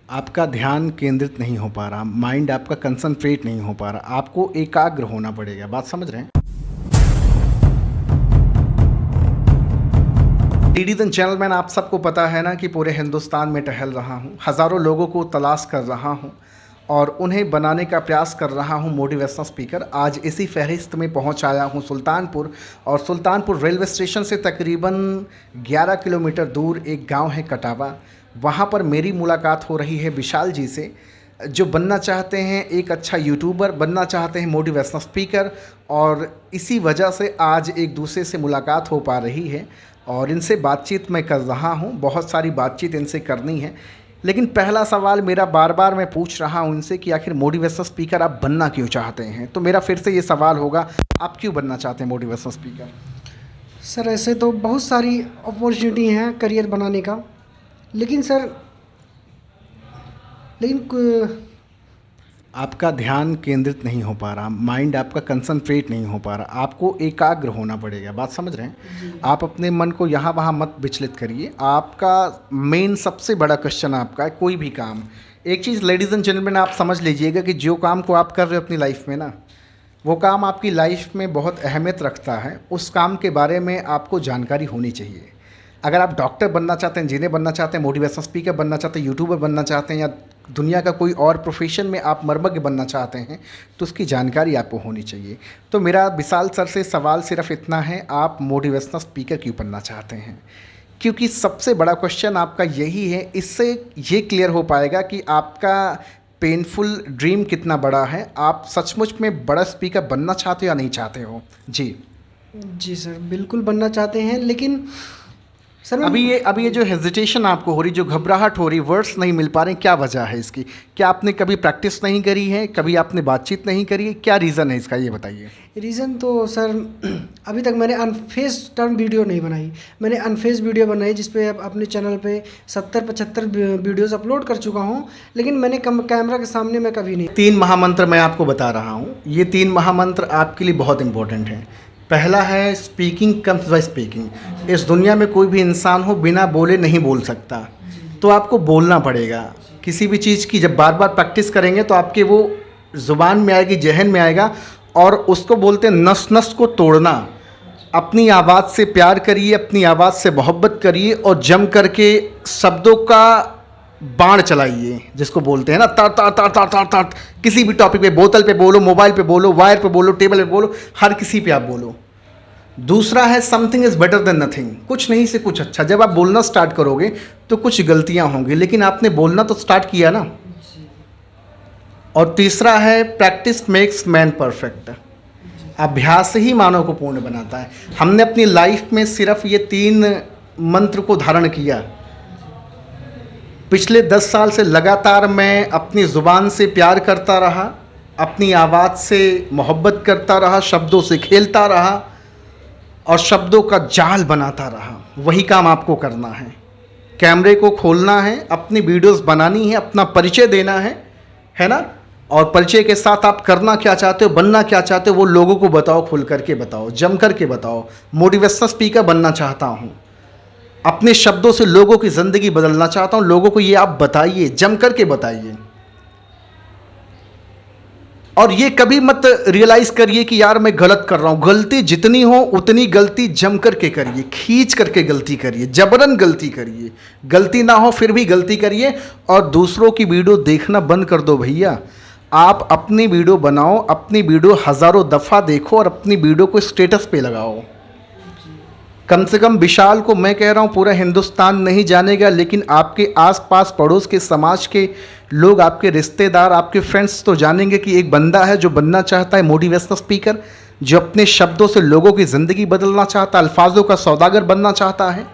आपका ध्यान केंद्रित नहीं हो पा रहा, माइंड आपका कंसंट्रेट नहीं हो पा रहा, आपको एकाग्र होना पड़ेगा। बात समझ रहे हैं? लेडीज एंड जेंटलमैन, आप सबको पता है ना कि पूरे हिंदुस्तान में टहल रहा हूँ, हज़ारों लोगों को तलाश कर रहा हूँ और उन्हें बनाने का प्रयास कर रहा हूँ मोटिवेशनल स्पीकर। आज इसी फहरिस्त में पहुँच आया हूँ सुल्तानपुर, और सुल्तानपुर रेलवे स्टेशन से तकरीबन 11 किलोमीटर दूर एक गांव है कटावा। वहाँ पर मेरी मुलाकात हो रही है विशाल जी से, जो बनना चाहते हैं एक अच्छा यूट्यूबर, बनना चाहते हैं मोटिवेशनल स्पीकर, और इसी वजह से आज एक दूसरे से मुलाकात हो पा रही है और इनसे बातचीत मैं कर रहा हूँ। बहुत सारी बातचीत इनसे करनी है, लेकिन पहला सवाल मेरा बार बार मैं पूछ रहा हूँ इनसे कि आखिर मोटिवेशनल स्पीकर आप बनना क्यों चाहते हैं। तो मेरा फिर से ये सवाल होगा, आप क्यों बनना चाहते हैं मोटिवेशनल स्पीकर? सर ऐसे तो बहुत सारी अपॉर्चुनिटी हैं करियर बनाने का, लेकिन सर आपका ध्यान केंद्रित नहीं हो पा रहा, माइंड आपका कंसंट्रेट नहीं हो पा रहा, आपको एकाग्र होना पड़ेगा। बात समझ रहे हैं? आप अपने मन को यहाँ वहाँ मत विचलित करिए। आपका मेन सबसे बड़ा क्वेश्चन आपका है कोई भी काम। एक चीज़ लेडीज़ एंड जेंटलमैन आप समझ लीजिएगा कि जो काम को आप कर रहे हो अपनी लाइफ में ना, वो काम आपकी लाइफ में बहुत अहमियत रखता है। उस काम के बारे में आपको जानकारी होनी चाहिए। अगर आप डॉक्टर बनना चाहते हैं, इंजीनियर बनना चाहते हैं, मोटिवेशनल स्पीकर बनना चाहते हैं, यूट्यूबर बनना चाहते हैं, या दुनिया का कोई और प्रोफेशन में आप मर्मज्ञ बनना चाहते हैं, तो उसकी जानकारी आपको होनी चाहिए। तो मेरा विशाल सर से सवाल सिर्फ इतना है, आप मोटिवेशनल स्पीकर क्यों बनना चाहते हैं? क्योंकि सबसे बड़ा क्वेश्चन आपका यही है। इससे ये क्लियर हो पाएगा कि आपका पेनफुल ड्रीम कितना बड़ा है, आप सचमुच में बड़ा स्पीकर बनना चाहते हो या नहीं चाहते हो। जी सर बिल्कुल बनना चाहते हैं, लेकिन सर अभी ये जो हेजिटेशन आपको हो रही, जो घबराहट हो रही, वर्ड्स नहीं मिल पा रहे, क्या वजह है इसकी? क्या आपने कभी प्रैक्टिस नहीं करी है, कभी आपने बातचीत नहीं करी है, क्या रीज़न है इसका, ये बताइए। रीज़न तो सर अभी तक मैंने अनफेस टर्म वीडियो नहीं बनाई। मैंने अनफेस वीडियो बनाई जिस पे अपने चैनल पे 70-75 वीडियोस अपलोड कर चुका हूँ, लेकिन मैंने कैमरा के सामने मैं कभी नहीं। 3 महामंत्र मैं आपको बता रहा हूँ। ये 3 महामंत्र आपके लिए बहुत इंपॉर्टेंट हैं। पहला है स्पीकिंग कम्स बाय स्पीकिंग। इस दुनिया में कोई भी इंसान हो बिना बोले नहीं बोल सकता, तो आपको बोलना पड़ेगा। किसी भी चीज़ की जब बार बार प्रैक्टिस करेंगे तो आपके वो ज़ुबान में आएगी, जहन में आएगा, और उसको बोलते हैं नस नस को तोड़ना। अपनी आवाज़ से प्यार करिए, अपनी आवाज़ से मोहब्बत करिए और जम करके शब्दों का बाण चलाइए, जिसको बोलते हैं ना तार तार तार तार तार तार। किसी भी टॉपिक पे, बोतल पे बोलो, मोबाइल पे बोलो, वायर पे बोलो, टेबल पे बोलो, हर किसी पे आप बोलो। दूसरा है something is better than nothing. कुछ नहीं से कुछ अच्छा। जब आप बोलना स्टार्ट करोगे तो कुछ गलतियां होंगी, लेकिन आपने बोलना तो स्टार्ट किया ना। और तीसरा है प्रैक्टिस मेक्स मैन परफेक्ट। अभ्यास ही मानव को पूर्ण बनाता है। हमने अपनी लाइफ में सिर्फ ये 3 मंत्र को धारण किया। पिछले 10 साल से लगातार मैं अपनी ज़ुबान से प्यार करता रहा, अपनी आवाज़ से मोहब्बत करता रहा, शब्दों से खेलता रहा और शब्दों का जाल बनाता रहा। वही काम आपको करना है। कैमरे को खोलना है, अपनी वीडियोस बनानी है, अपना परिचय देना है ना। और परिचय के साथ आप करना क्या चाहते हो, बनना क्या चाहते हो, वो लोगों को बताओ, खुल करके बताओ, जम करके बताओ। मोटिवेशनल स्पीकर बनना चाहता हूँ, अपने शब्दों से लोगों की ज़िंदगी बदलना चाहता हूँ। लोगों को ये आप बताइए, जम करके बताइए। और ये कभी मत रियलाइज़ करिए कि यार मैं गलत कर रहा हूँ। गलती जितनी हो उतनी गलती जम करके करिए, खींच करके गलती करिए, जबरन गलती करिए। गलती ना हो फिर भी गलती करिए। और दूसरों की वीडियो देखना बंद कर दो भैया। आप अपनी वीडियो बनाओ, अपनी वीडियो हज़ारों दफ़ा देखो और अपनी वीडियो को स्टेटस पे लगाओ। कम से कम विशाल को मैं कह रहा हूँ पूरा हिंदुस्तान नहीं जानेगा, लेकिन आपके आसपास पड़ोस के समाज के लोग, आपके रिश्तेदार, आपके फ्रेंड्स तो जानेंगे कि एक बंदा है जो बनना चाहता है मोटिवेशनल स्पीकर, जो अपने शब्दों से लोगों की ज़िंदगी बदलना चाहता है, अल्फाजों का सौदागर बनना चाहता है।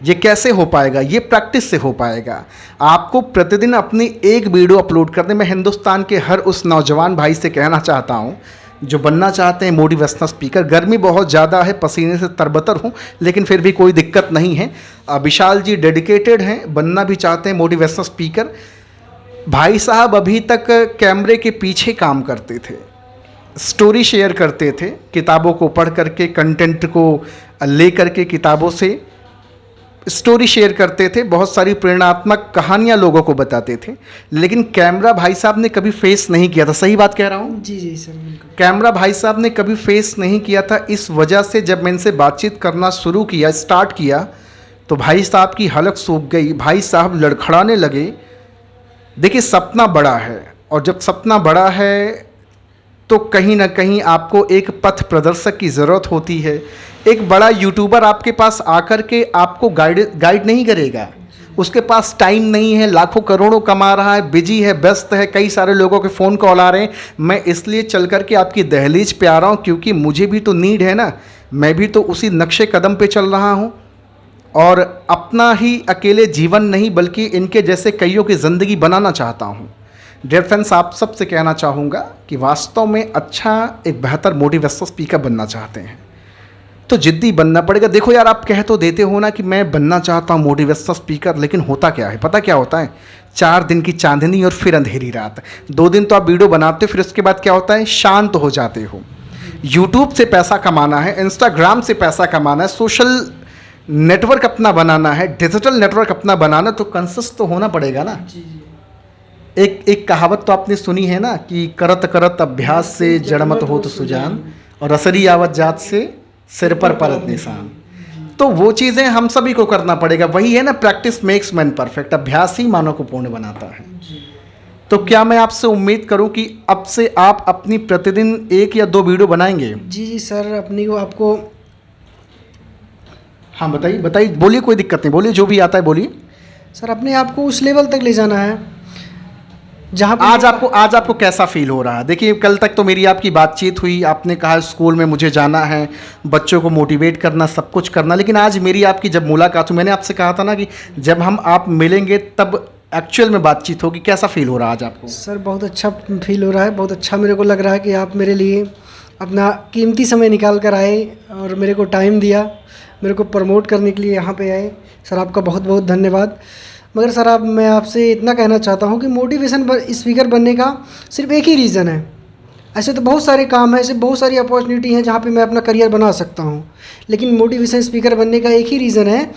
ये कैसे हो पाएगा? ये प्रैक्टिस से हो पाएगा। आपको प्रतिदिन अपनी एक वीडियो अपलोड करने में हिंदुस्तान के हर उस नौजवान भाई से कहना चाहता हूँ जो बनना चाहते हैं मोटिवेशनल स्पीकर। गर्मी बहुत ज़्यादा है, पसीने से तरबतर हूँ, लेकिन फिर भी कोई दिक्कत नहीं है। विशाल जी डेडिकेटेड हैं, बनना भी चाहते हैं मोटिवेशनल स्पीकर। भाई साहब अभी तक कैमरे के पीछे काम करते थे, स्टोरी शेयर करते थे, किताबों को पढ़ करके, कंटेंट को ले करके किताबों से स्टोरी शेयर करते थे, बहुत सारी प्रेरणात्मक कहानियाँ लोगों को बताते थे, लेकिन कैमरा भाई साहब ने कभी फेस नहीं किया था। सही बात कह रहा हूँ? जी जी सर बिल्कुल। कैमरा भाई साहब ने कभी फेस नहीं किया था। इस वजह से जब मैं इनसे बातचीत करना शुरू किया, स्टार्ट किया, तो भाई साहब की हलक सूख गई। भाई साहब लड़खड़ाने लगे। देखिए, सपना बड़ा है, और जब सपना बड़ा है तो कहीं ना कहीं आपको एक पथ प्रदर्शक की ज़रूरत होती है। एक बड़ा यूट्यूबर आपके पास आकर के आपको गाइड नहीं करेगा। उसके पास टाइम नहीं है, लाखों करोड़ों कमा रहा है, बिजी है, व्यस्त है, कई सारे लोगों के फ़ोन कॉल आ रहे हैं। मैं इसलिए चल कर के आपकी दहलीज पे आ रहा हूँ क्योंकि मुझे भी तो नीड है ना। मैं भी तो उसी नक्शे कदम पे चल रहा हूँ, और अपना ही अकेले जीवन नहीं बल्कि इनके जैसे कईयों की ज़िंदगी बनाना चाहता हूँ। डियर फ्रेंड्स, आप सबसे कहना चाहूँगा कि वास्तव में अच्छा एक बेहतर मोटिवेशनल स्पीकर बनना चाहते हैं तो जिद्दी बनना पड़ेगा। देखो यार, आप कह तो देते हो ना कि मैं बनना चाहता हूँ मोटिवेशनल स्पीकर, लेकिन होता क्या है, पता क्या होता है? 4 दिन की चांदनी और फिर अंधेरी रात। 2 दिन तो आप वीडियो बनाते हो, फिर उसके बाद क्या होता है? शांत हो जाते हो। यूट्यूब से पैसा कमाना है, इंस्टाग्राम से पैसा कमाना है, सोशल नेटवर्क अपना बनाना है, डिजिटल नेटवर्क अपना बनाना, तो कंसिस्ट तो होना पड़ेगा ना। जी जी। एक कहावत तो आपने सुनी है ना कि करत करत अभ्यास से जड़मत हो तो सुजान, और असरी आवत जात से सिर पर परत निशान। तो वो चीज़ें हम सभी को करना पड़ेगा। वही है ना, प्रैक्टिस मेक्स मैन परफेक्ट। अभ्यास ही मानव को पूर्ण बनाता है। तो क्या मैं आपसे उम्मीद करूं कि अब से आप अपनी प्रतिदिन 1 या 2 वीडियो बनाएंगे? जी जी सर, अपनी को आपको। हाँ बताइए बताइए, बोलिए, कोई दिक्कत नहीं, बोलिए, जो भी आता है बोलिए। सर अपने आप को उस लेवल तक ले जाना है जहाँ पे आज आपको कैसा फील हो रहा है? देखिए, कल तक तो मेरी आपकी बातचीत हुई, आपने कहा स्कूल में मुझे जाना है, बच्चों को मोटिवेट करना, सब कुछ करना, लेकिन आज मेरी आपकी जब मुलाकात हुई, मैंने आपसे कहा था ना कि जब हम आप मिलेंगे तब एक्चुअल में बातचीत होगी। कैसा फील हो रहा है आज आपको? सर बहुत अच्छा फील हो रहा है, बहुत अच्छा मेरे को लग रहा है कि आप मेरे लिए अपना कीमती समय निकाल कर आए और मेरे को टाइम दिया, मेरे को प्रमोट करने के लिए यहाँ पे आए। सर आपका बहुत बहुत धन्यवाद। मगर सर मैं आपसे इतना कहना चाहता हूँ कि मोटिवेशन स्पीकर बनने का सिर्फ एक ही रीज़न है। ऐसे तो बहुत सारे काम हैं, ऐसे बहुत सारी अपॉर्चुनिटी हैं जहाँ पे मैं अपना करियर बना सकता हूँ, लेकिन मोटिवेशन स्पीकर बनने का एक ही रीज़न है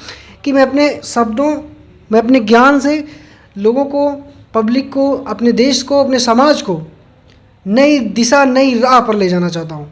कि मैं अपने शब्दों, मैं अपने ज्ञान से लोगों को, पब्लिक को, अपने देश को, अपने समाज को नई दिशा, नई राह पर ले जाना चाहता हूँ।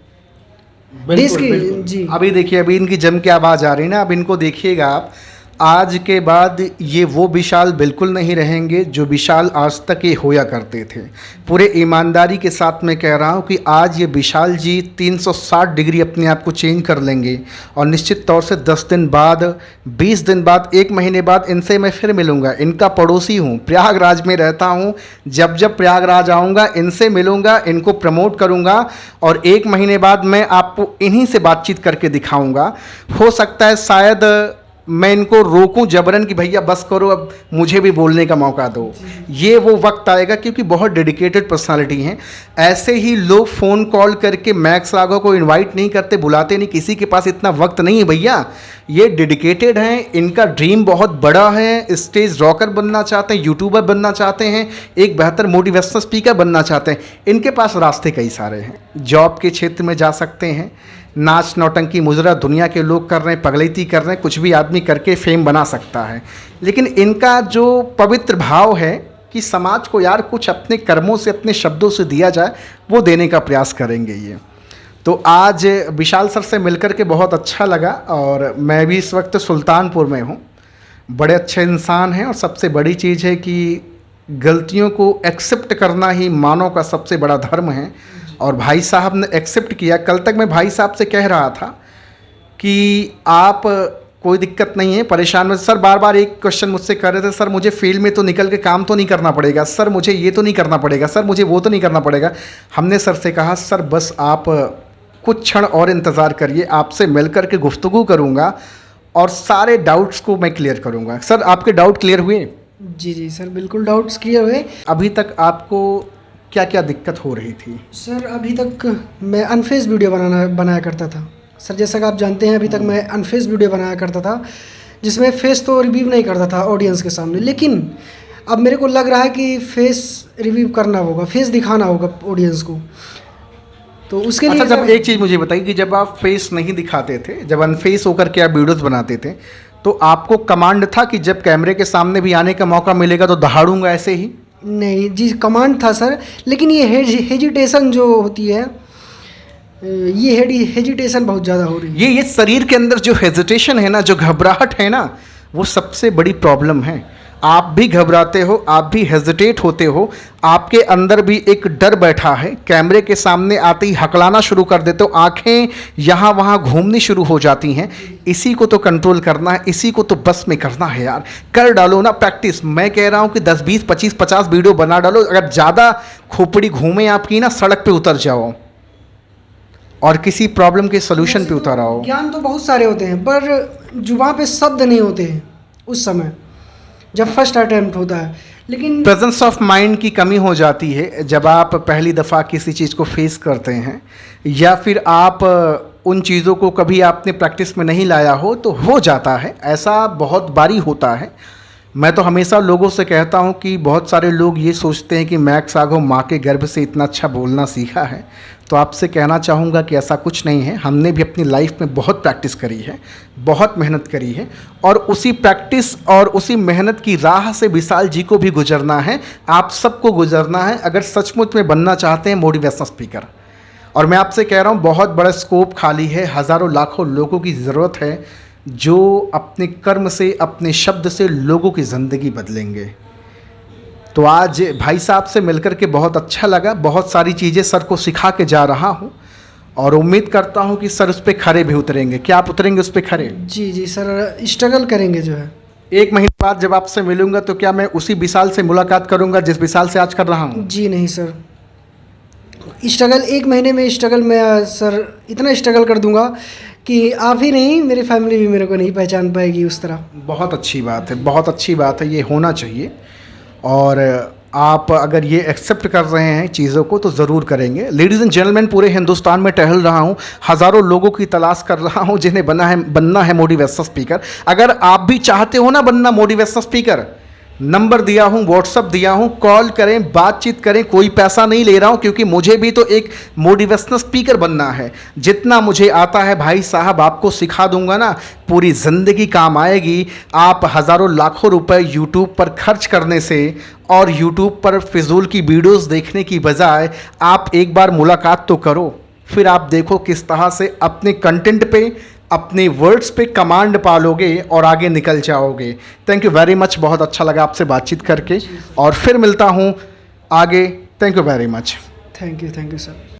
देश की जी। अभी देखिए, अभी इनकी जम के आवाज़ आ रही है ना, अब इनको देखिएगा आप। आज के बाद ये वो विशाल बिल्कुल नहीं रहेंगे जो विशाल आज तक ये होया करते थे। पूरे ईमानदारी के साथ मैं कह रहा हूँ कि आज ये विशाल जी 360 डिग्री अपने आप को चेंज कर लेंगे, और निश्चित तौर से 10 दिन बाद, 20 दिन बाद, 1 महीने बाद इनसे मैं फिर मिलूँगा। इनका पड़ोसी हूँ, प्रयागराज में रहता हूँ। जब जब प्रयागराज आऊँगा इनसे मिलूँगा, इनको प्रमोट करूँगा, और 1 महीने बाद मैं आपको इन्हीं से बातचीत करके दिखाऊँगा। हो सकता है शायद मैं इनको रोकूं जबरन कि भैया बस करो, अब मुझे भी बोलने का मौका दो। ये वो वक्त आएगा, क्योंकि बहुत डेडिकेटेड पर्सनालिटी हैं। ऐसे ही लोग फ़ोन कॉल करके मैक्स राघव को इनवाइट नहीं करते, बुलाते नहीं, किसी के पास इतना वक्त नहीं है भैया। ये डेडिकेटेड हैं, इनका ड्रीम बहुत बड़ा है, स्टेज रॉकर बनना चाहते हैं, यूट्यूबर बनना चाहते हैं, एक बेहतर मोटिवेशनल स्पीकर बनना चाहते हैं। इनके पास रास्ते कई सारे हैं। जॉब के क्षेत्र में जा सकते हैं, नाच नौटंकी मुजरा दुनिया के लोग कर रहे हैं, पगलैती कर रहे हैं, कुछ भी आदमी करके फेम बना सकता है। लेकिन इनका जो पवित्र भाव है कि समाज को यार कुछ अपने कर्मों से, अपने शब्दों से दिया जाए, वो देने का प्रयास करेंगे ये। तो आज विशाल सर से मिलकर के बहुत अच्छा लगा, और मैं भी इस वक्त सुल्तानपुर में हूँ। बड़े अच्छे इंसान हैं, और सबसे बड़ी चीज़ है कि गलतियों को एक्सेप्ट करना ही मानव का सबसे बड़ा धर्म है, और भाई साहब ने एक्सेप्ट किया। कल तक मैं भाई साहब से कह रहा था कि आप कोई दिक्कत नहीं है, परेशान में। सर बार बार एक क्वेश्चन मुझसे कर रहे थे, सर मुझे फील्ड में तो निकल के काम तो नहीं करना पड़ेगा, सर मुझे ये तो नहीं करना पड़ेगा, सर मुझे वो तो नहीं करना पड़ेगा। हमने सर से कहा, सर बस आप कुछ क्षण और इंतज़ार करिए, आपसे मिल कर के गुफ्तगू करूँगा और सारे डाउट्स को मैं क्लियर करूँगा। सर आपके डाउट क्लियर हुए? जी जी सर, बिल्कुल डाउट्स क्लियर हुए। अभी तक आपको क्या क्या दिक्कत हो रही थी? सर अभी तक मैं अनफेस वीडियो बनाया करता था। सर जैसा कि आप जानते हैं, अभी तक मैं अनफेस वीडियो बनाया करता था, जिसमें फेस तो रिव्यू नहीं करता था ऑडियंस के सामने। लेकिन अब मेरे को लग रहा है कि फेस रिव्यू करना होगा, फेस दिखाना होगा ऑडियंस को। तो उसके लिए जब एक चीज़ मुझे बताइए कि जब आप फेस नहीं दिखाते थे, जब अनफेस होकर के आप वीडियोस बनाते थे, तो आपको कमांड था कि जब कैमरे के सामने भी आने का मौका मिलेगा तो दहाड़ूंगा ऐसे ही? नहीं जी, कमांड था सर, लेकिन ये हेजिटेशन जो होती है, ये हेजिटेशन बहुत ज़्यादा हो रही है। ये शरीर के अंदर जो हेजिटेशन है ना, जो घबराहट है ना, वो सबसे बड़ी प्रॉब्लम है। आप भी घबराते हो, आप भी हेजिटेट होते हो, आपके अंदर भी एक डर बैठा है। कैमरे के सामने आते ही हकलाना शुरू कर देते हो, आंखें यहाँ वहाँ घूमनी शुरू हो जाती हैं। इसी को तो कंट्रोल करना है, इसी को तो बस में करना है यार। कर डालो ना प्रैक्टिस। मैं कह रहा हूँ कि 10, 20, 25, 50 वीडियो बना डालो। अगर ज़्यादा खोपड़ी घूमे आपकी ना, सड़क पे उतर जाओ और किसी प्रॉब्लम के सोल्यूशन पे उतर आओ। ज्ञान तो बहुत सारे होते हैं, पर जुबान पे शब्द नहीं होते हैं उस समय जब फर्स्ट अटेम्प्ट होता है। लेकिन प्रेजेंस ऑफ माइंड की कमी हो जाती है जब आप पहली दफ़ा किसी चीज़ को फेस करते हैं, या फिर आप उन चीज़ों को कभी आपने प्रैक्टिस में नहीं लाया हो, तो हो जाता है ऐसा, बहुत बारी होता है। मैं तो हमेशा लोगों से कहता हूं कि बहुत सारे लोग ये सोचते हैं कि मैक्स आगो माँ के गर्भ से इतना अच्छा बोलना सीखा है। तो आपसे कहना चाहूँगा कि ऐसा कुछ नहीं है। हमने भी अपनी लाइफ में बहुत प्रैक्टिस करी है, बहुत मेहनत करी है, और उसी प्रैक्टिस और उसी मेहनत की राह से विशाल जी को भी गुजरना है, आप सबको गुजरना है, अगर सचमुच में बनना चाहते हैं मोटिवेशनल स्पीकर। और मैं आपसे कह रहा हूँ, बहुत बड़ा स्कोप खाली है, हज़ारों लाखों लोगों की ज़रूरत है जो अपने कर्म से, अपने शब्द से लोगों की ज़िंदगी बदलेंगे। तो आज भाई साहब से मिलकर के बहुत अच्छा लगा। बहुत सारी चीज़ें सर को सिखा के जा रहा हूँ और उम्मीद करता हूँ कि सर उस पर खरे भी उतरेंगे। क्या आप उतरेंगे उस पर खरे? जी जी सर, स्ट्रगल करेंगे जो है। 1 महीने बाद जब आपसे मिलूंगा तो क्या मैं उसी विशाल से मुलाकात करूंगा जिस विशाल से आज कर रहा हूँ? जी नहीं सर, स्ट्रगल 1 महीने में स्ट्रगल में सर इतना स्ट्रगल कर दूंगा कि आप ही नहीं, मेरी फैमिली भी मेरे को नहीं पहचान पाएगी उस तरह। बहुत अच्छी बात है, बहुत अच्छी बात है, ये होना चाहिए। और आप अगर ये एक्सेप्ट कर रहे हैं चीज़ों को तो ज़रूर करेंगे। लेडीज़ एंड जेंटलमैन, पूरे हिंदुस्तान में टहल रहा हूँ, हज़ारों लोगों की तलाश कर रहा हूँ जिन्हें बनना है मोटिवेशनल स्पीकर। अगर आप भी चाहते हो ना बनना मोटिवेशनल स्पीकर, नंबर दिया हूँ, व्हाट्सअप दिया हूँ, कॉल करें, बातचीत करें। कोई पैसा नहीं ले रहा हूँ, क्योंकि मुझे भी तो एक मोटिवेशनल स्पीकर बनना है। जितना मुझे आता है भाई साहब आपको सिखा दूंगा ना, पूरी ज़िंदगी काम आएगी। आप हज़ारों लाखों रुपए यूट्यूब पर खर्च करने से और यूट्यूब पर फिजूल की वीडियोस देखने की बजाय आप एक बार मुलाकात तो करो, फिर आप देखो किस तरह से अपने कंटेंट पे, अपने वर्ड्स पे कमांड पालोगे और आगे निकल जाओगे। थैंक यू वेरी मच, बहुत अच्छा लगा आपसे बातचीत करके, और फिर मिलता हूँ आगे। Thank you very much. Thank you sir.